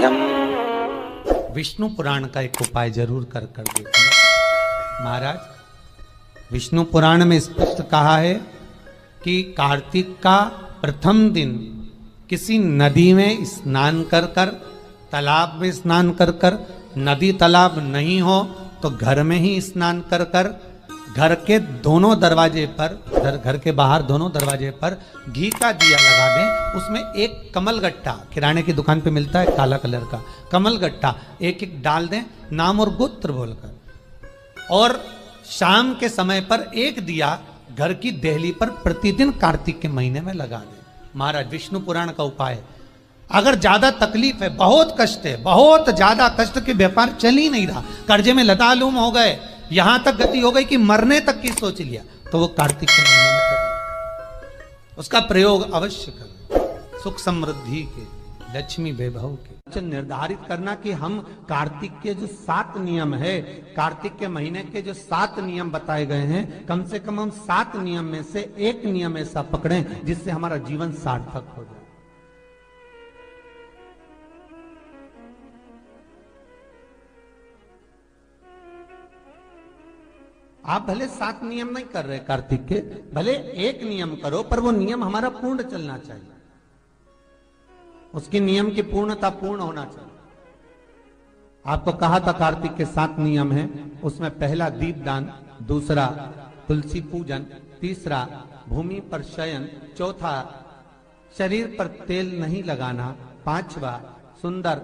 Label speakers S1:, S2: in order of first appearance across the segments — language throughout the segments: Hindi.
S1: सायं।
S2: विष्णु पुराण का एक उपाय जरूर कर देखना महाराज। विष्णु पुराण में स्पष्ट कहा है कि कार्तिक का प्रथम दिन किसी नदी में स्नान कर कर, तालाब में स्नान कर कर, नदी तालाब नहीं हो तो घर में ही स्नान कर कर, घर के दोनों दरवाजे पर, घर के बाहर दोनों दरवाजे पर घी का दिया लगा दें। उसमें एक कमल गट्टा, किराने की दुकान पे मिलता है काला कलर का कमल गट्टा, एक एक डाल दें नाम और गोत्र बोलकर। और शाम के समय पर एक दिया घर की देहली पर प्रतिदिन कार्तिक के महीने में लगा दें। महाराज विष्णु पुराण का उपाय। अगर ज्यादा तकलीफ है, बहुत कष्ट है, बहुत ज्यादा कष्ट के व्यापार चल ही नहीं रहा, कर्जे में लतालूम हो गए, यहां तक गति हो गई कि मरने तक की सोच लिया, तो वो कार्तिक के महीने में करें, उसका प्रयोग अवश्य करें। सुख समृद्धि के, लक्ष्मी वैभव के निर्धारित करना कि हम कार्तिक के जो 7 नियम है, कार्तिक के महीने के जो 7 नियम बताए गए हैं, कम से कम हम 7 नियम में से एक नियम ऐसा पकड़ें जिससे हमारा जीवन सार्थक हो जाए। आप भले 7 नियम नहीं कर रहे कार्तिक के, भले एक नियम करो, पर वो नियम हमारा पूर्ण चलना चाहिए, उसकी नियम की पूर्णता पूर्ण होना चाहिए। आपको कहा था कार्तिक के 7 नियम हैं, उसमें पहला दीपदान, दूसरा तुलसी पूजन, तीसरा भूमि पर शयन, चौथा शरीर पर तेल नहीं लगाना, पांचवा सुंदर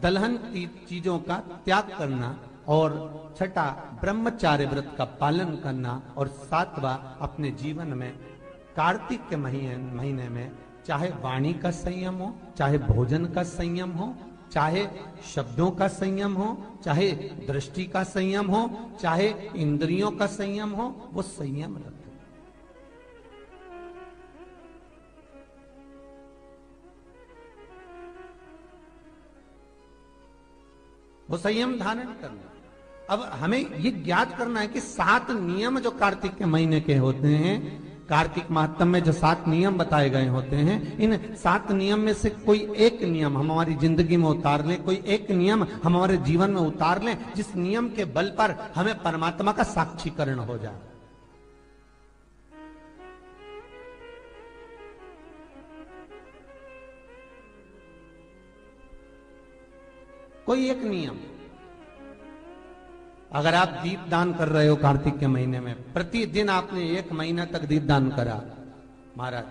S2: दलहन की चीजों का त्याग करना, और छठा ब्रह्मचार्य व्रत का पालन करना, और सातवां अपने जीवन में कार्तिक के महीने में चाहे वाणी का संयम हो, चाहे भोजन का संयम हो, चाहे शब्दों का संयम हो, चाहे दृष्टि का संयम हो, चाहे इंद्रियों का संयम हो, वो संयम रखें। वो संयम धारण करना। अब हमें ये ज्ञात करना है कि 7 नियम जो कार्तिक के महीने के होते हैं, कार्तिक माहत्म्य में जो 7 नियम बताए गए होते हैं, इन 7 नियम में से कोई एक नियम हम हमारी जिंदगी में उतार लें, कोई एक नियम हम हमारे जीवन में उतार लें, जिस नियम के बल पर हमें परमात्मा का साक्षीकरण हो जाए। कोई एक नियम। अगर आप दीप दान कर रहे हो कार्तिक के महीने में, प्रतिदिन आपने 1 महीना तक दीप दान करा महाराज,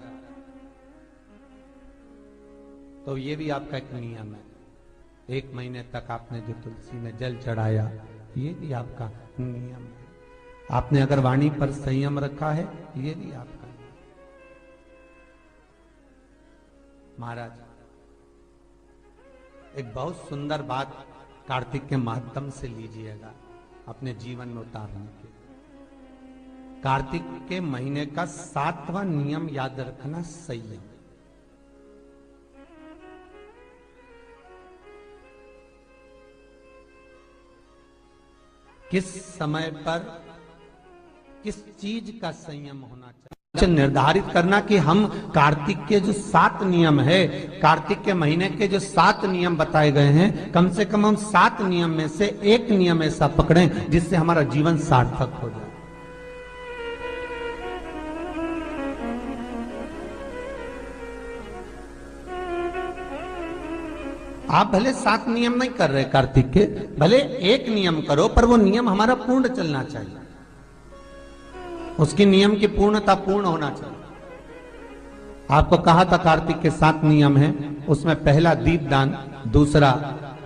S2: तो ये भी आपका एक नियम है। 1 महीने तक आपने जो तुलसी में जल चढ़ाया, ये भी आपका नियम है। आपने अगर वाणी पर संयम रखा है, ये भी आपका नियम। महाराज एक बहुत सुंदर बात कार्तिक के माध्यम से लीजिएगा अपने जीवन में उतारने के। कार्तिक के महीने का 7वां नियम याद रखना, संयम। किस समय पर किस चीज का संयम होना चाहिए, निर्धारित करना कि हम कार्तिक के जो 7 नियम है, कार्तिक के महीने के जो 7 नियम बताए गए हैं, कम से कम हम 7 नियम में से एक नियम ऐसा पकड़ें जिससे हमारा जीवन सार्थक हो जाए। आप भले 7 नियम नहीं कर रहे कार्तिक के, भले एक नियम करो, पर वो नियम हमारा पूर्ण चलना चाहिए, उसकी नियम की पूर्णता पूर्ण होना चाहिए। आपको कहा था कार्तिक के 7 नियम हैं, उसमें पहला दीपदान, दूसरा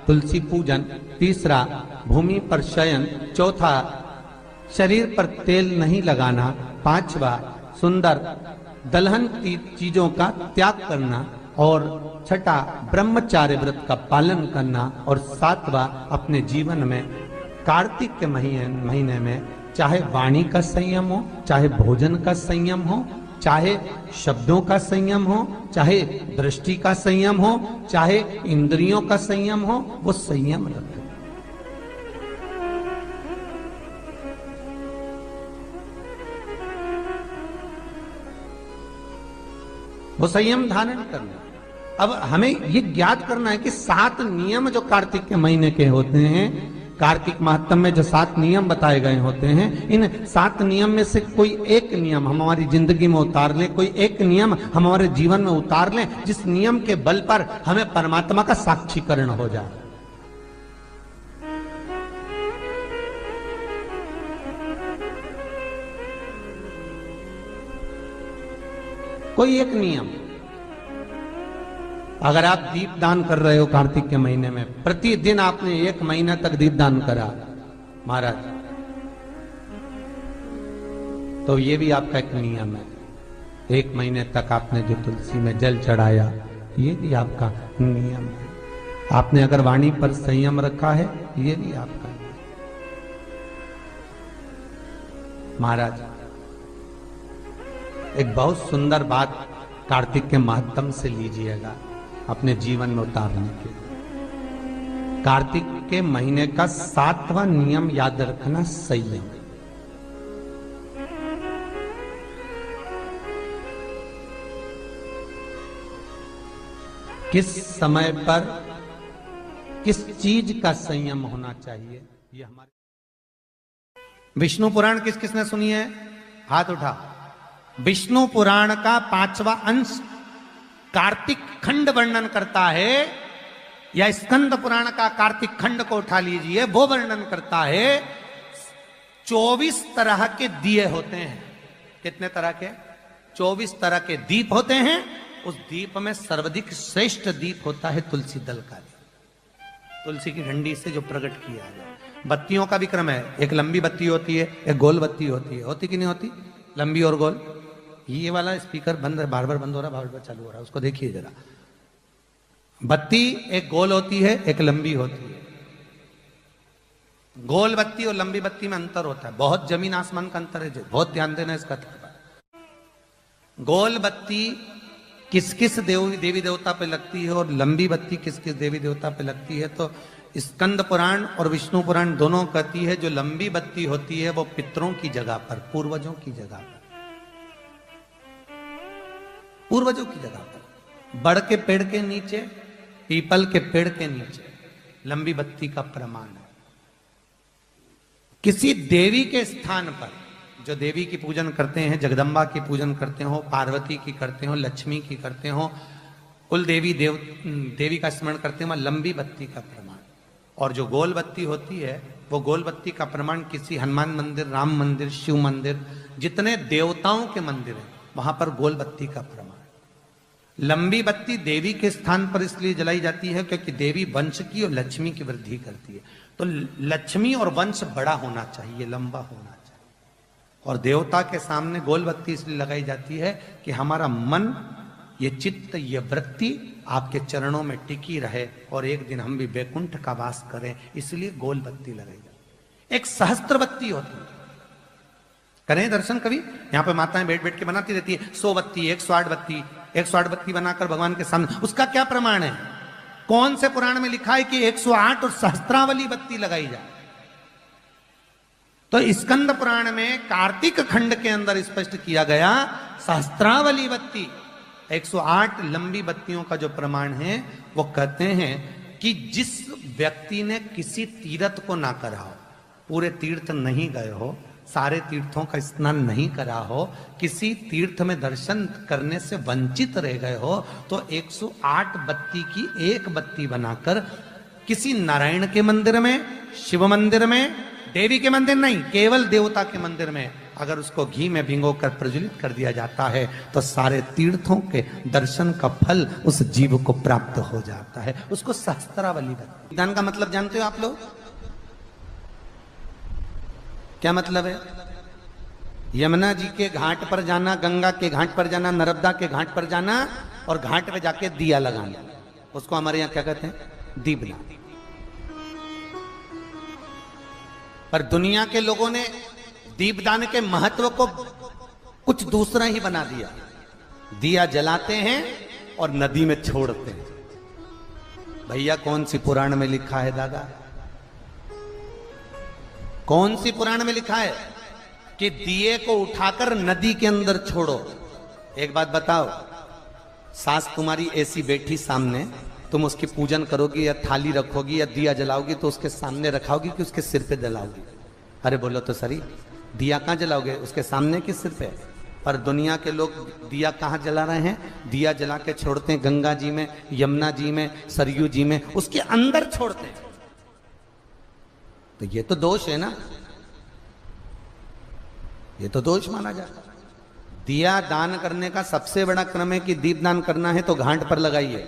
S2: तुलसी पूजन, तीसरा भूमि पर शयन, चौथा शरीर पर तेल नहीं लगाना, पांचवा सुंदर दलहन की चीजों का त्याग करना, और छठा ब्रह्मचार्य व्रत का पालन करना, और सातवां अपने जीवन में कार्तिक के महीने में चाहे वाणी का संयम हो, चाहे भोजन का संयम हो, चाहे शब्दों का संयम हो, चाहे दृष्टि का संयम हो, चाहे इंद्रियों का संयम हो, वो संयम रखें। वो संयम धारण करना। अब हमें ये ज्ञात करना है कि 7 नियम जो कार्तिक के महीने के होते हैं, कार्तिक महात्म में जो 7 नियम बताए गए होते हैं, इन 7 नियम में से कोई एक नियम हम हमारी जिंदगी में उतार लें, कोई एक नियम हम हमारे जीवन में उतार लें, जिस नियम के बल पर हमें परमात्मा का साक्षीकरण हो जाए। कोई एक नियम, अगर आप दीप दान कर रहे हो कार्तिक के महीने में, प्रतिदिन आपने 1 महीना तक दीप दान करा महाराज, तो ये भी आपका एक नियम है। 1 महीने तक आपने जो तुलसी में जल चढ़ाया, ये भी आपका नियम है। आपने अगर वाणी पर संयम रखा है, ये भी आपका नियम। महाराज एक बहुत सुंदर बात कार्तिक के माध्यम से लीजिएगा अपने जीवन में उतारने के लिए। कार्तिक के महीने का 7वां नियम याद रखना, संयम। किस समय पर किस चीज का संयम होना चाहिए, ये हमारे। विष्णु पुराण किस किसने सुनी है? हाथ उठा। विष्णु पुराण का 5वां अंश कार्तिक खंड वर्णन करता है, या स्कंद पुराण का कार्तिक खंड को उठा लीजिए, वो वर्णन करता है 24 तरह के दिए होते हैं। कितने तरह के? 24 तरह के दीप होते हैं। उस दीप में सर्वाधिक श्रेष्ठ दीप होता है तुलसी दल का दीप, तुलसी की डंडी से जो प्रकट किया है। बत्तियों का भी क्रम है, एक लंबी बत्ती होती है, एक गोल बत्ती होती है। होती कि नहीं होती? लंबी और गोल। ये वाला स्पीकर बंद है, बार बार बंद हो रहा है, बार बार चालू हो रहा है, उसको देखिए जरा। बत्ती एक गोल होती है, एक लंबी होती है। गोल बत्ती और लंबी बत्ती में अंतर होता है, बहुत जमीन आसमान का अंतर है, बहुत ध्यान देना इसका। गोल बत्ती किस किस देवी देवता पे लगती है और लंबी बत्ती किस किस देवी देवता पे लगती है, तो स्कंद पुराण और विष्णु पुराण दोनों कहती है जो लंबी बत्ती होती है वो पितरों की जगह पर, पूर्वजों की जगह पर, पूर्वजों की जगह पर, बड़ के पेड़ के नीचे, पीपल के पेड़ के नीचे लंबी बत्ती का प्रमाण है। किसी देवी के स्थान पर, जो देवी की पूजन करते हैं, जगदम्बा की पूजन करते हो, पार्वती की करते हो, लक्ष्मी की करते हो, कुल देवी का स्मरण करते हो, लंबी बत्ती का प्रमाण। और जो गोल बत्ती होती है, वो गोल बत्ती का प्रमाण किसी हनुमान मंदिर, राम मंदिर, शिव मंदिर, जितने देवताओं के मंदिर हैं वहां पर गोल बत्ती का प्रमाण। लंबी बत्ती देवी के स्थान पर इसलिए जलाई जाती है क्योंकि देवी वंश की और लक्ष्मी की वृद्धि करती है। तो लक्ष्मी और वंश बड़ा होना चाहिए, लंबा होना चाहिए। और देवता के सामने गोल बत्ती इसलिए लगाई जाती है कि हमारा मन, ये चित्त, ये वृत्ति आपके चरणों में टिकी रहे और एक दिन हम भी वैकुंठ का वास करें, इसलिए गोल बत्ती लगाई जाती है। एक सहस्त्र बत्ती होती है, करें दर्शन कभी? यहाँ पे माताएं बैठ बैठ के बनाती रहती है 100 बत्ती, 108 बत्ती, 108 बत्ती बनाकर भगवान के सामने। उसका क्या प्रमाण है? कौन से पुराण में लिखा है कि 108 और सहस्त्रावली बत्ती लगाई जाए? तो स्कंद पुराण में कार्तिक खंड के अंदर स्पष्ट किया गया, सहस्त्रावली बत्ती, 108 लंबी बत्तियों का जो प्रमाण है, वो कहते हैं कि जिस व्यक्ति ने किसी तीर्थ को ना करा हो, पूरे तीर्थ नहीं गए हो, सारे तीर्थों का स्नान नहीं करा हो, किसी तीर्थ में दर्शन करने से वंचित रह गए हो, तो 108 बत्ती की एक बत्ती बनाकर किसी नारायण के मंदिर में, शिव मंदिर में, देवी के मंदिर नहीं, केवल देवता के मंदिर में अगर उसको घी में भिगोकर प्रज्वलित कर दिया जाता है तो सारे तीर्थों के दर्शन का फल उस जीव को प्राप्त हो जाता है। उसको सहस्त्रावली बत्ती। दान का मतलब जानते हो आप लोग? क्या मतलब है? यमुना जी के घाट पर जाना, गंगा के घाट पर जाना, नर्मदा के घाट पर जाना और घाट पे जाके दिया लगाना, उसको हमारे यहाँ क्या कहते हैं? दीपदान। पर दुनिया के लोगों ने दीपदान के महत्व को कुछ दूसरा ही बना दिया। दिया जलाते हैं और नदी में छोड़ते हैं। भैया कौन सी पुराण में लिखा है दादा? कौन सी पुराण में लिखा है कि दिए को उठाकर नदी के अंदर छोड़ो? एक बात बताओ, सास तुम्हारी ऐसी बैठी सामने, तुम उसकी पूजन करोगी या थाली रखोगी या दिया जलाओगी तो उसके सामने रखाओगी कि उसके सिर पे जलाओगी? अरे बोलो तो सही, दिया कहाँ जलाओगे? उसके सामने कि सिर पे? पर दुनिया के लोग दिया कहाँ जला रहे हैं? दिया जला के छोड़ते हैं गंगा जी में, यमुना जी में, सरयू जी में, उसके अंदर छोड़ते हैं। तो ये तो दोष है ना, ये तो दोष माना जाता है। दिया दान करने का सबसे बड़ा क्रम है कि दीप दान करना है तो घाट पर लगाइए,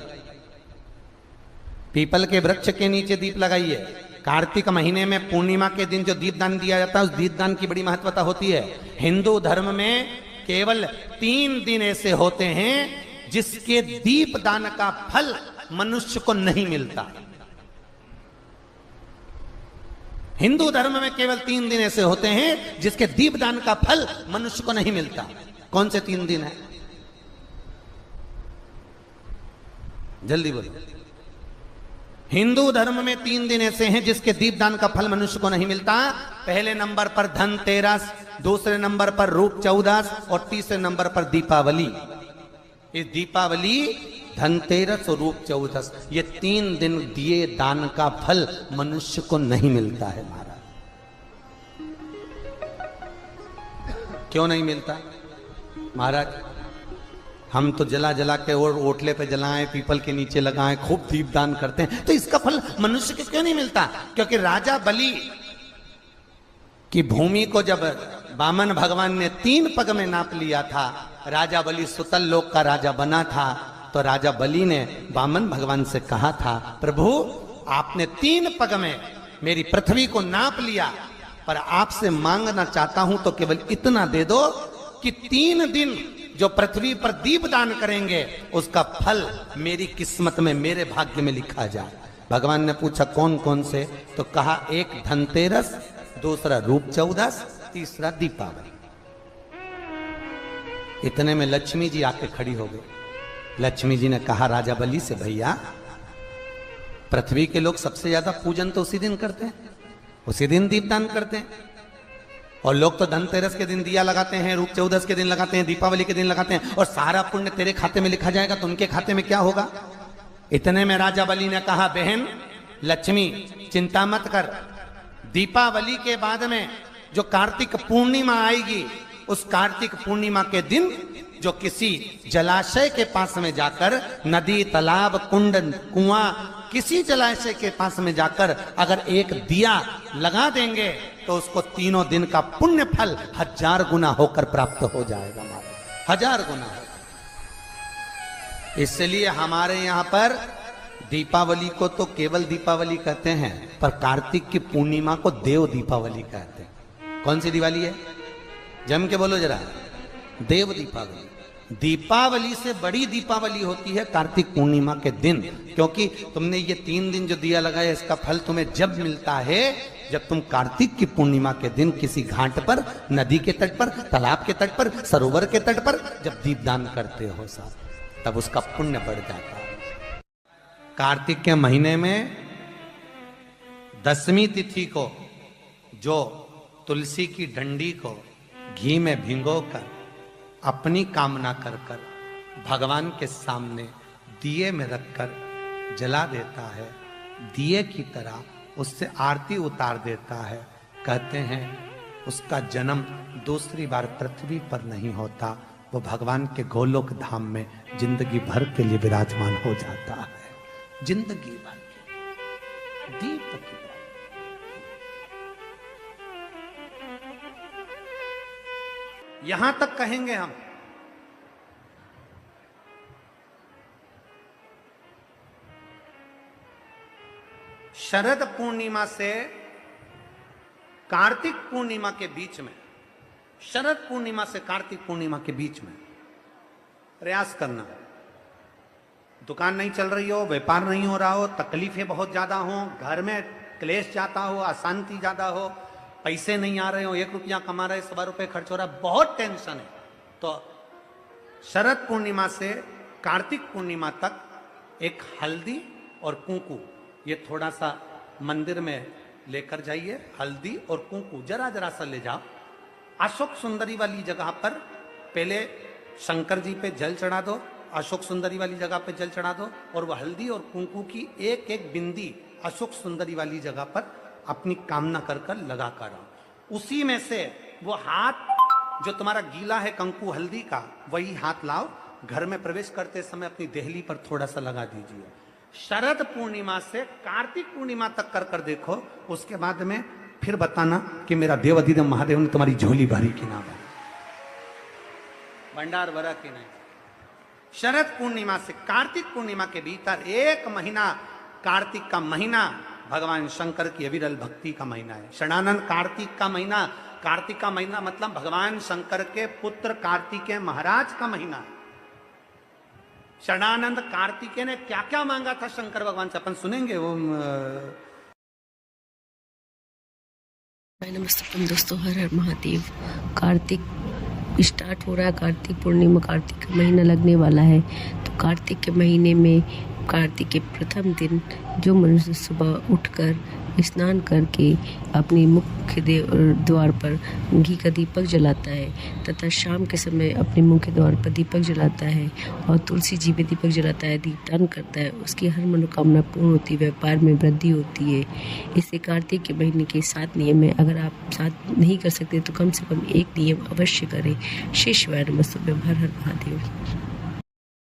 S2: पीपल के वृक्ष के नीचे दीप लगाइए। कार्तिक महीने में पूर्णिमा के दिन जो दीपदान दिया जाता है उस दीपदान की बड़ी महत्वता होती है। हिंदू धर्म में केवल 3 दिन ऐसे होते हैं जिसके दीपदान का फल मनुष्य को नहीं मिलता। हिंदू धर्म में केवल 3 दिन ऐसे होते हैं जिसके दीपदान का फल मनुष्य को नहीं मिलता। कौन से 3 दिन है? जल्दी बोलो। हिंदू धर्म में 3 दिन ऐसे हैं जिसके दीपदान का फल मनुष्य को नहीं मिलता। पहले नंबर पर धनतेरस, दूसरे नंबर पर रूप चौदस और तीसरे नंबर पर दीपावली। इस दीपावली, धनतेरस और रूप चौदस, ये 3 दिन दिए दान का फल मनुष्य को नहीं मिलता है महाराज। क्यों नहीं मिलता महाराज? हम तो जला जला के और ओटले पे जलाएं, पीपल के नीचे लगाएं, खूब दीपदान करते हैं, तो इसका फल मनुष्य को क्यों नहीं मिलता? क्योंकि राजा बलि की भूमि को जब वामन भगवान ने 3 पग में नाप लिया था, राजा बलि सुतल लोक का राजा बना था, तो राजा बलि ने वामन भगवान से कहा था, प्रभु आपने 3 पग में मेरी पृथ्वी को नाप लिया, पर आपसे मांगना चाहता हूं तो केवल इतना दे दो कि 3 दिन जो पृथ्वी पर दीपदान करेंगे उसका फल मेरी किस्मत में, मेरे भाग्य में लिखा जाए। भगवान ने पूछा कौन कौन से? तो कहा एक धनतेरस, दूसरा रूप चौदस, तीसरा दीपावली। इतने में लक्ष्मी जी आके खड़ी हो गई। लक्ष्मी जी ने कहा राजा बलि से, भैया पृथ्वी के लोग सबसे ज्यादा पूजन तो उसी दिन करते हैं, उसी दिन दीपदान करते हैं, और लोग तो धनतेरस के दिन दिया लगाते हैं, रूप चौदस के दिन लगाते हैं, दीपावली के दिन लगाते हैं, और सारा पुण्य तेरे खाते में लिखा जाएगा, तो उनके खाते में क्या होगा? इतने में राजा बलि ने कहा, बहन लक्ष्मी चिंता मत कर, दीपावली के बाद में जो कार्तिक पूर्णिमा आएगी, उस कार्तिक पूर्णिमा के दिन जो किसी जलाशय के पास में जाकर, नदी, तालाब, कुंड, कुआं, किसी जलाशय के पास में जाकर अगर एक दिया लगा देंगे तो उसको 3 दिन का पुण्य फल 1000 गुना होकर प्राप्त हो जाएगा। 1000 गुना। इसलिए हमारे यहां पर दीपावली को तो केवल दीपावली कहते हैं, पर कार्तिक की पूर्णिमा को देव दीपावली कहते हैं। कौन सी दिवाली है? जम के बोलो जरा। देव दीपावली। दीपावली से बड़ी दीपावली होती है कार्तिक पूर्णिमा के दिन, क्योंकि तुमने ये 3 दिन जो दिया लगाया इसका फल तुम्हें जब मिलता है जब तुम कार्तिक की पूर्णिमा के दिन किसी घाट पर, नदी के तट पर, तालाब के तट पर, सरोवर के तट पर जब दीपदान करते हो साहब, तब उसका पुण्य बढ़ जाता है। कार्तिक के महीने में 10वीं तिथि को जो तुलसी की डंडी को घी में भिगोकर अपनी कामना कर कर भगवान के सामने दिए में रखकर जला देता है, दिए की तरह उससे आरती उतार देता है, कहते हैं उसका जन्म दूसरी बार पृथ्वी पर नहीं होता, वो भगवान के गोलोक धाम में जिंदगी भर के लिए विराजमान हो जाता है। जिंदगी भर के दीप की यहां तक कहेंगे हम, शरद पूर्णिमा से कार्तिक पूर्णिमा के बीच में, शरद पूर्णिमा से कार्तिक पूर्णिमा के बीच में प्रयास करना। दुकान नहीं चल रही हो, व्यापार नहीं हो रहा हो, तकलीफें बहुत ज्यादा हो, घर में क्लेश जाता हो, अशांति ज्यादा हो, पैसे नहीं आ रहे हो, 1 रुपया कमा रहे, 100 रुपये खर्च हो रहा है, बहुत टेंशन है, तो शरद पूर्णिमा से कार्तिक पूर्णिमा तक एक हल्दी और कुंकू, ये थोड़ा सा मंदिर में लेकर जाइए, हल्दी और कुंकू जरा जरा सा ले जाओ। अशोक सुंदरी वाली जगह पर पहले शंकर जी पे जल चढ़ा दो, अशोक सुंदरी वाली जगह पे जल चढ़ा दो और वह हल्दी और कुंकू की एक एक बिंदी अशोक सुंदरी वाली जगह पर अपनी कामना कर कर लगा कर आओ। उसी में से वो हाथ जो तुम्हारा गीला है कंकु हल्दी का, वही हाथ लाओ, घर में प्रवेश करते समय अपनी देहली पर थोड़ा सा लगा दीजिए। शरद पूर्णिमा से कार्तिक पूर्णिमा तक कर कर देखो, उसके बाद में फिर बताना कि मेरा देव अधिदेव महादेव ने तुम्हारी झोली भरी कि ना भरी, भंडार भरा कि नहीं। शरद पूर्णिमा से कार्तिक पूर्णिमा के भीतर 1 महीना, कार्तिक का महीना भगवान शंकर की अविरल भक्ति का महीना है। षडानंद कार्तिक का महीना, कार्तिक का महीना मतलब भगवान शंकर के पुत्र कार्तिकेय महाराज का महीना है। षडानंद कार्तिकेय ने क्या क्या मांगा था शंकर भगवान से, अपन सुनेंगे वो।
S1: नमस्ते दोस्तों, हर हर महादेव। कार्तिक स्टार्ट हो रहा है, कार्तिक पूर्णिमा, कार्तिक का महीना लगने वाला है। तो कार्तिक के महीने में कार्तिक के प्रथम दिन जो मनुष्य सुबह उठकर स्नान करके अपने मुख्य द्वार पर घी का दीपक जलाता है तथा शाम के समय अपने मुख्य द्वार पर दीपक जलाता है और तुलसी जी में दीपक जलाता है, दीपदान करता है, उसकी हर मनोकामना पूर्ण होती है, व्यापार में वृद्धि होती है। इससे कार्तिक के महीने के 7 नियम है। अगर आप 7 नहीं कर सकते तो कम से कम 1 नियम अवश्य करें। शिवाय नमः। हर हर महादेव।